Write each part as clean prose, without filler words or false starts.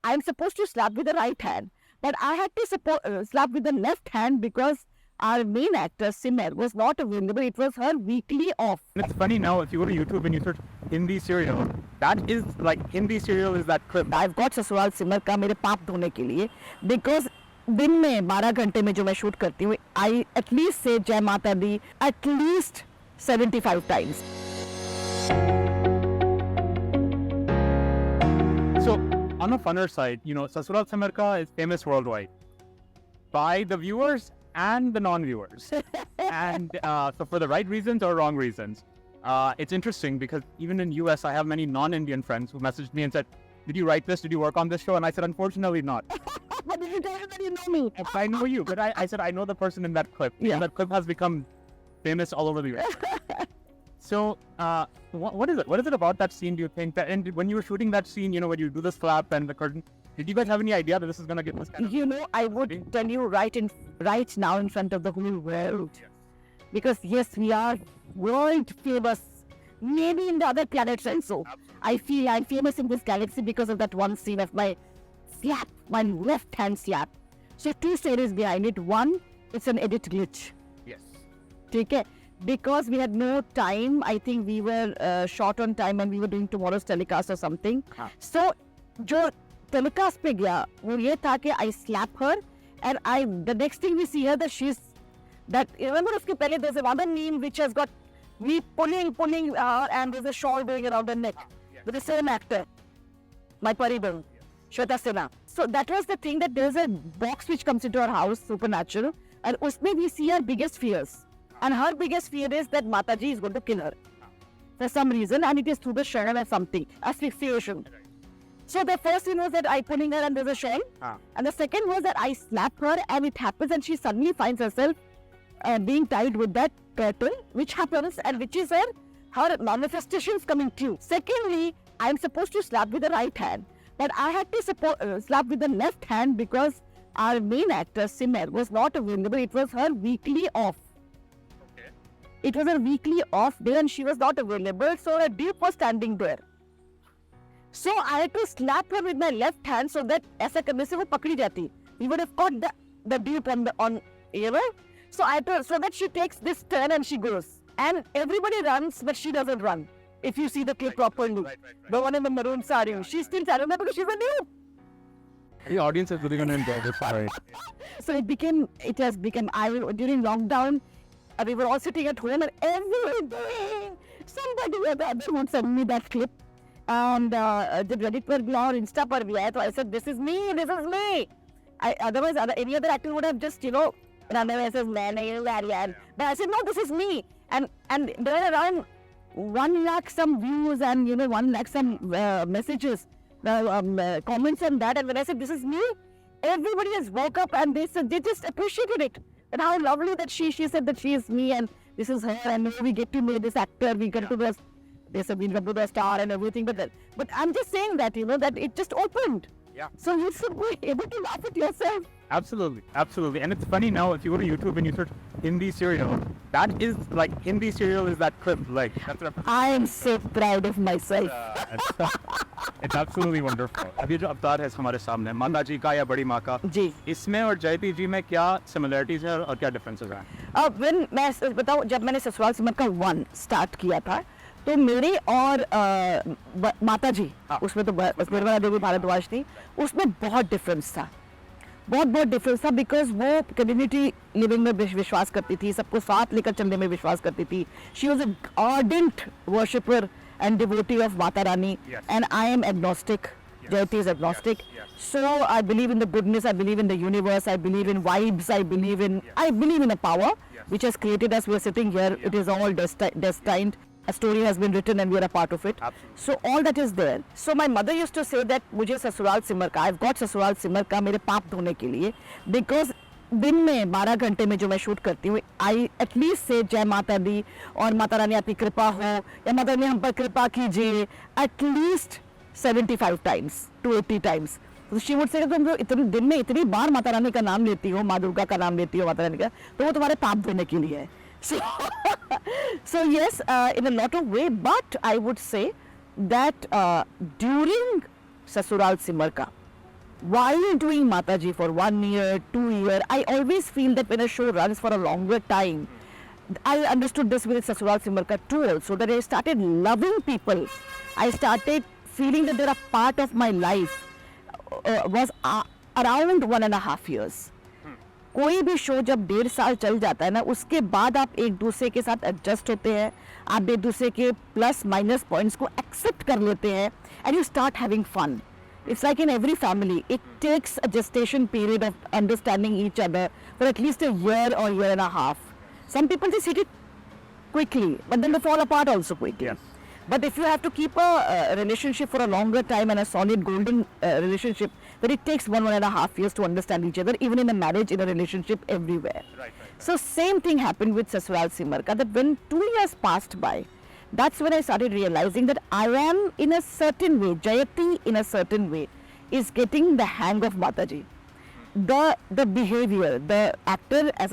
I'm supposed to slap with the right hand, but I had to slap with the left hand because our main actor, Simar, was not available. It was her weekly off. It's funny now, if you go to YouTube and you search Hindi serial, that is like Hindi serial is that clip. I've got Sasural Simar का मेरे पाप धोने के लिए because दिन में 12 घंटे में जो मैं शूट करती हूँ, I at least say जय माता दी at least 75 times. So on a funner side, you know, Sasural Simar Ka is famous worldwide by the viewers and the non-viewers, and so for the right reasons or wrong reasons. It's interesting because even in US, I have many non-Indian friends who messaged me and said, "Did you write this? Did you work on this show?" And I said, "Unfortunately, not." But did you tell her that you know me? I know you, but I said I know the person in that clip. Yeah. And that clip has become famous all over the US. So, what is it? What is it about that scene? Do you think that? And when you were shooting that scene, you know, when you do the flap and the curtain, did you guys have any idea that this is gonna get this kind of? You know, I would tell you right now in front of the whole world. Yes. Because yes, we are world famous. Maybe in the other planets also. Absolutely. I feel I'm famous in this galaxy because of that one scene of my slap, my left hand slap. So two stories behind it. One, it's an edit glitch. Yes. Okay? Because we had no time. I think we were short on time and we were doing tomorrow's telecast or something. Huh. So, जो telecast पे गया वो ये था कि I slap her and the next thing we see her that she's that remember उसके पहले there's another meme which has got me pulling her and there's a shawl going around her neck with the same actor, my paribal, Shweta Sinha. So that was the thing that there's a box which comes into our house, supernatural, and उसमें we see her biggest fears. And her biggest fear is that Mataji is going to kill her for some reason, and it is through the shawl or something, asphyxiation. So the first thing was that I pulling her and there's a shawl, and the second was that I slap her and it happens and she suddenly finds herself being tied with that turtle, which happens and which is where her manifestations coming true. Secondly, I'm supposed to slap with the right hand, but I had to slap with the left hand because our main actor, Simar, was not available. It was her weekly off. It was a weekly off day and she was not available, so her dupe was standing there. So I had to slap her with my left hand so that ऐसा करने से वो पकड़ी जाती. We would have caught the dupe on you know. So I had to, so that she takes this turn and she goes. And everybody runs, but she doesn't run. If you see the clip properly. The one in the maroon sari, she's still standing there because she's a dupe. The audience is really gonna enjoy this. Right. So it has become, during lockdown, we were all sitting at home and every day somebody or the other would send me that clip. And the Reddit पर भी और Insta पर भी आया, तो I said, this is me. Otherwise, any other actor would have just, you know, run away and says, man, but I said, no, this is me. And there are around 1 lakh some views and, you know, 1 lakh some messages, comments on that. And when I said, this is me, everybody just woke up and they said, they just appreciated it. And how lovely that she said that she is me and this is her and we get to know this actor, we get to the, they said we come to the star and everything, but I'm just saying that, you know, that it just opened. Yeah. So you should be able to laugh at yourself. Absolutely, absolutely. And it's funny now, if you go to YouTube and you search Hindi serial, that is like Hindi serial is that clip. Like that's what I am so proud of myself. it's absolutely wonderful. अभी जो अवतार है हमारे सामने, माता जी का या बड़ी माँ का, जी. इसमें और जयती जी में क्या similarities है और क्या differences हैं? अब मैं बताऊँ, जब मैंने ससुराल सिमर का 1 स्टार्ट किया था, तो मेरे और माता जी, उसमें तो निर्मला देवी भारद्वाज थी, उसमें बहुत डिफरेंस था. बहुत डिफरेंस था बिकॉज वो कम्युनिटी लिविंग में विश्वास करती थी, सबको साथ लेकर चलने में विश्वास करती थी. She was an ardent worshipper and devotee of Mata Rani, and I am agnostic. Jayati is agnostic. So I believe in the goodness, I believe in the universe, I believe in vibes, I believe in a power which has created us. We are sitting here, it is all destined. A story has been written and we are a part of it. Absolutely. So all that is there. So my mother used to say that मुझे ससुराल सिमर का, I've got Sasural Simar का मेरे पाप धोने के लिए, because दिन में 12 घंटे में जो मैं शूट करती हूँ, आई एटलीस्ट से जय माता दी और माता रानी आपकी कृपा हो या माता रानी हम पर कृपा कीजिए एटलीस्ट 75 times to 80 times. तो शी वुड से तुम जो इतने दिन में इतनी बार माता रानी का नाम लेती हो, माँ दुर्गा का नाम लेती हो, माता रानी का, तो वो तुम्हारे पाप धोने के लिए है. So yes, in a lot of way, but I would say that during Sasural Simar का while doing Mataji for 1 year, 2 year, I always feel that when a show runs for a longer time, I understood this with Sasural Simarka too also, that I started loving people. I started feeling that they're a part of my life. Was around 1.5 years. कोई भी show जब 1.5 साल चल जाता है ना, उसके बाद आप एक दूसरे के साथ एडजस्ट होते हैं, आप एक दूसरे के प्लस माइनस पॉइंट्स को एक्सेप्ट कर लेते हैं, and you start having fun. It's like in every family, it takes a gestation period of understanding each other for at least a year or year and a half. Some people just hit it quickly, but then they fall apart also quickly. Yes. But if you have to keep a relationship for a longer time and a solid golden relationship, then it takes 1.5 years to understand each other, even in a marriage, in a relationship, everywhere. Right. So same thing happened with Sasural Simarka, that when 2 years passed by, that's when I started realizing that I am in a certain way, Jayati in a certain way, is getting the hang of Mataji. The behavior, the actor, as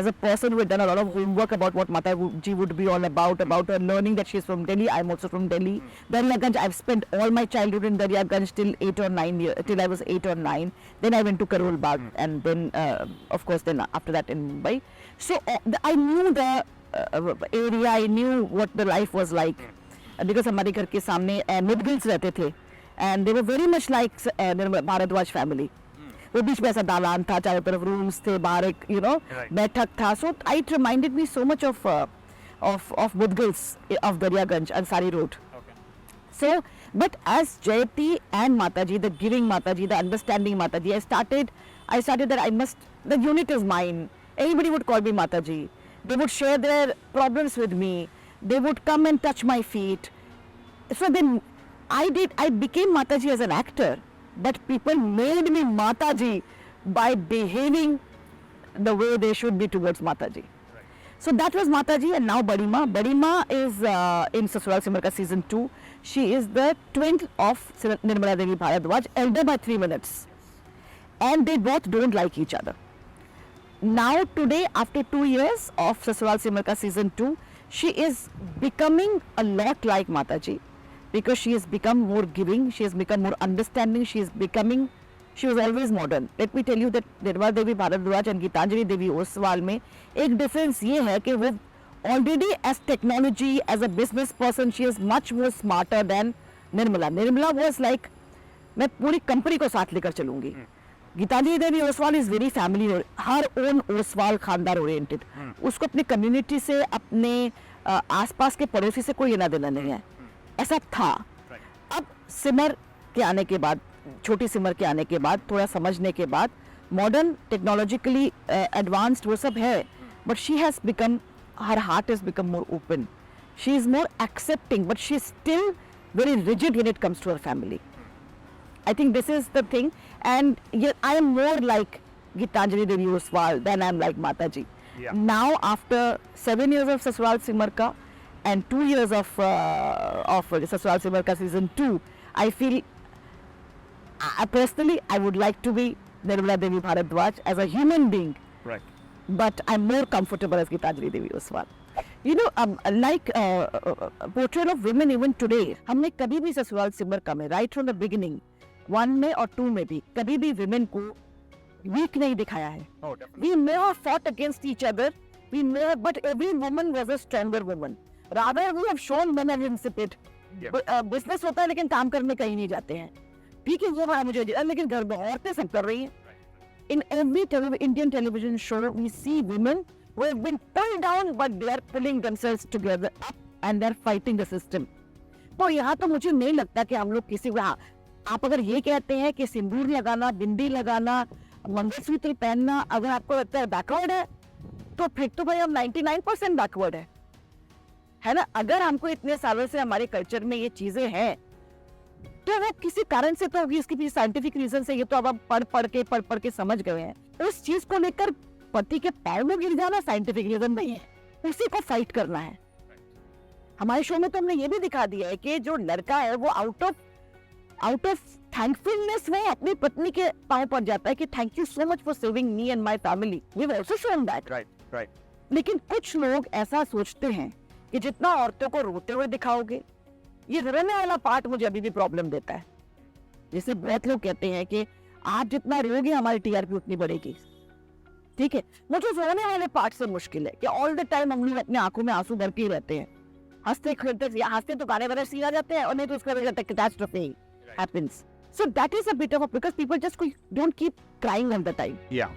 a person who had done a lot of homework about what Mataji would be all about her learning that she's from Delhi. I'm also from Delhi. Daryaganj, I've spent all my childhood in Daryaganj till 8 or 9 years, till I was 8 or 9. Then I went to Karol Bagh, and then, of course, then after that in Mumbai. So I knew the area, I knew what the life was like. Because हमारे घर के सामने Mudgils रहते थे, and they were very much like Bharadwaj family. वो बीच में ऐसा दालान था, चारों तरफ रूम्स थे, बाहर एक बैठक था. So it reminded me so much of Mudgils of Daryaganj, Ansari Road. Okay. So, but as Jayati and Mataji, the giving Mataji, the understanding Mataji, I started that the unit is mine. Anybody would call me Mataji. They would share their problems with me. They would come and touch my feet. So then I became Mataji as an actor. But people made me Mataji by behaving the way they should be towards Mataji. Right. So that was Mataji, and now Badima. Badima is in Sasural Simarka season 2. She is the twin of Nirmala Devi Bharadwaj, elder by 3 minutes. And they both don't like each other. Now today, after 2 years of Sasural Simarka season 2, she is becoming a lot like Mataji. Because she has become more giving, she has become more understanding, she was always modern. Let me tell you that Nirmala Devi Bharadwaj and Gitanjali Devi Oswal में एक difference ये है कि वो already as technology, as a business person, she is much more smarter than Nirmala. Nirmala was like, मैं पूरी company को साथ लेकर चलूंगी. Geetanjali Devi Oswal is very family, her own Oswal खानदार ओरिएंटेड. उसको अपनी कम्युनिटी से, अपने आसपास के पड़ोसी से कोई लेना देना नहीं है. ऐसा था. अब सिमर के आने के बाद, छोटी सिमर के आने के बाद, थोड़ा समझने के बाद, मॉडर्न टेक्नोलॉजिकली एडवांस्ड वो सब है, but she has become, her heart has become more open. She is more accepting, but she is still very rigid when it comes to her family. I think this is the thing, and yet I am more like Gitanjali Devi Oswal than I am like Mataji. Yeah. Now, after 7 years of Sasural Simarka and 2 years of Sasural Simarka season 2, I feel personally I would like to be Nirmala Devi Bharadwaj as a human being. Right. But I'm more comfortable as Gitanjali Devi Oswal. You know, like portrayal of women even today, हमने कभी भी ससुराल सिमरका में right from the beginning, 1 में और 2 में भी कभी भी women को weak नहीं दिखाया है. Oh, definitely. We never fought against each other. But every woman was a stronger woman. Rather, we have shown men are insipid. Yeah. Business होता है लेकिन काम करने कहीं नहीं जाते हैं. ठीक है, वो बड़ा मुझे, लेकिन घर में औरतें सब कर रही हैं. In every Indian television show, we see women who have been pulled down, but they are pulling themselves together up and they are fighting the system. तो यहाँ तो मुझे नहीं लगता कि हम लोग किसी को, हाँ, आप अगर ये कहते हैं कि सिंदूर लगाना, बिंदी लगाना, मंगलसूत्र पहनना अगर आपको लगता है बैकवर्ड है, तो फिर तो भाई हम 99% बैकवर्ड है ना. अगर हमको इतने सालों से हमारे कल्चर में ये चीजें हैं, तो वो किसी कारण से, तो इसकी पीछे साइंटिफिक रीजन से, ये तो अब आप पढ़ के समझ गए हैं. उस चीज को लेकर पति के पैर में गिर जाना साइंटिफिक रीजन नहीं है, उसी को फाइट करना है. हमारे शो में तो हमने ये भी दिखा दिया है कि जो लड़का है वो आउट ऑफ थैंकफुलनेस में अपनी पत्नी के पांव पड़ जाता है कि thank you so much for saving me and my family. We have also shown that. Right. लेकिन कुछ लोग ऐसा सोचते हैं कि जितना औरतों को रोते हुए दिखाओगे, ये रोने वाला पार्ट मुझे अभी भी प्रॉब्लम देता है. जैसे बहुत लोग कहते हैं कि आप जितना रोगे हमारी टीआरपी उतनी बढ़ेगी, ठीक है। मुझे रोने वाले पार्ट से मुश्किल है कि ऑल द टाइम हम लोग अपने आंखों में आंसू भर के ही रहते हैं, हंसते तो गाने वाले सीन आ जाते हैं, और नहीं तो उसका कैटास्ट्रोफे happens. So that is a bit of a, because people just don't keep crying all the time. Yeah.